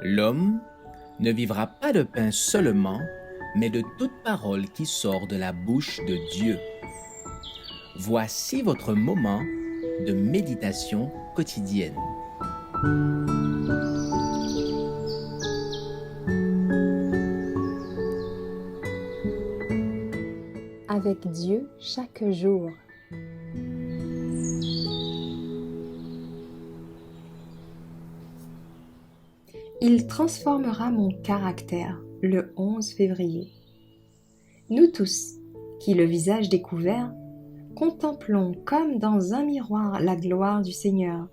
L'homme ne vivra pas de pain seulement, mais de toute parole qui sort de la bouche de Dieu. Voici votre moment de méditation quotidienne. Avec Dieu chaque jour. Il transformera mon caractère le 11 février. Nous tous, qui le visage découvert, contemplons comme dans un miroir la gloire du Seigneur.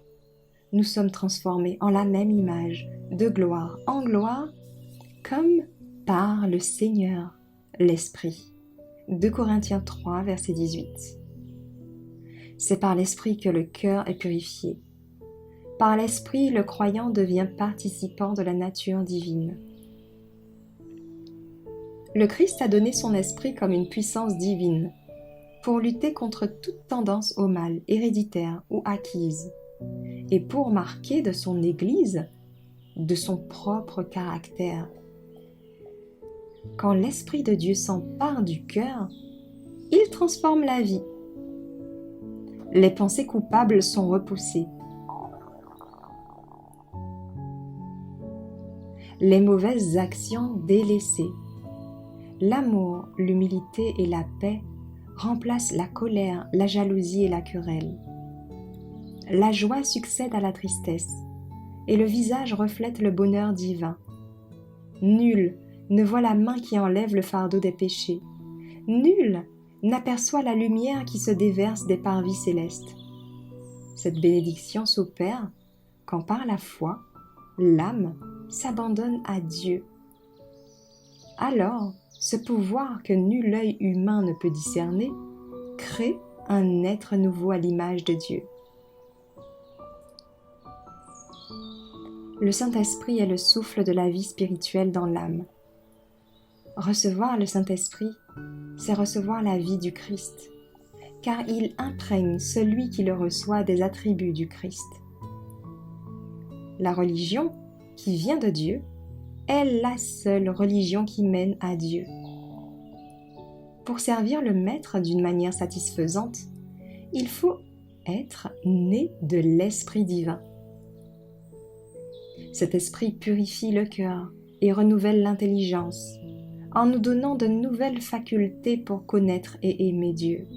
Nous sommes transformés en la même image, de gloire en gloire, comme par le Seigneur, l'Esprit. 2 Corinthiens 3, verset 18. C'est par l'Esprit que le cœur est purifié. Par l'Esprit, le croyant devient participant de la nature divine. Le Christ a donné son Esprit comme une puissance divine pour lutter contre toute tendance au mal, héréditaire ou acquise, et pour marquer de son Église, de son propre caractère. Quand l'Esprit de Dieu s'empare du cœur, il transforme la vie. Les pensées coupables sont repoussées. Les mauvaises actions délaissées. L'amour, l'humilité et la paix remplacent la colère, la jalousie et la querelle. La joie succède à la tristesse, et le visage reflète le bonheur divin. Nul ne voit la main qui enlève le fardeau des péchés. Nul n'aperçoit la lumière qui se déverse des parvis célestes. Cette bénédiction s'opère quand par la foi, l'âme s'abandonne à Dieu. Alors, ce pouvoir que nul œil humain ne peut discerner crée un être nouveau à l'image de Dieu. Le Saint-Esprit est le souffle de la vie spirituelle dans l'âme. Recevoir le Saint-Esprit, c'est recevoir la vie du Christ, car il imprègne celui qui le reçoit des attributs du Christ. La religion, qui vient de Dieu, est la seule religion qui mène à Dieu. Pour servir le Maître d'une manière satisfaisante, il faut être né de l'Esprit divin. Cet Esprit purifie le cœur et renouvelle l'intelligence, en nous donnant de nouvelles facultés pour connaître et aimer Dieu.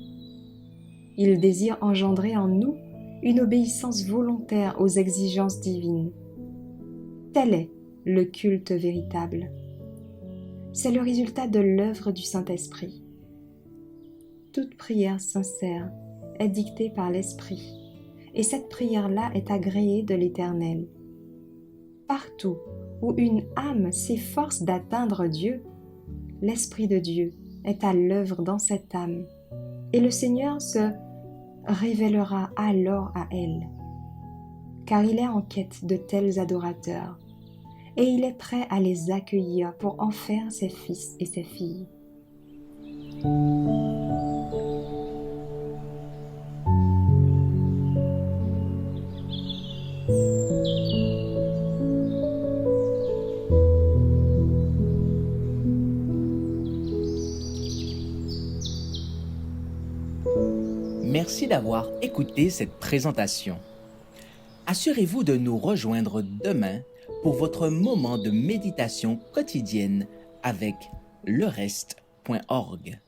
Il désire engendrer en nous une obéissance volontaire aux exigences divines. Tel est le culte véritable. C'est le résultat de l'œuvre du Saint-Esprit. Toute prière sincère est dictée par l'Esprit, et cette prière-là est agréée de l'Éternel. Partout où une âme s'efforce d'atteindre Dieu, l'Esprit de Dieu est à l'œuvre dans cette âme, et le Seigneur se révélera alors à elle, car il est en quête de tels adorateurs, et il est prêt à les accueillir pour en faire ses fils et ses filles. Merci d'avoir écouté cette présentation. Assurez-vous de nous rejoindre demain pour votre moment de méditation quotidienne avec lereste.org.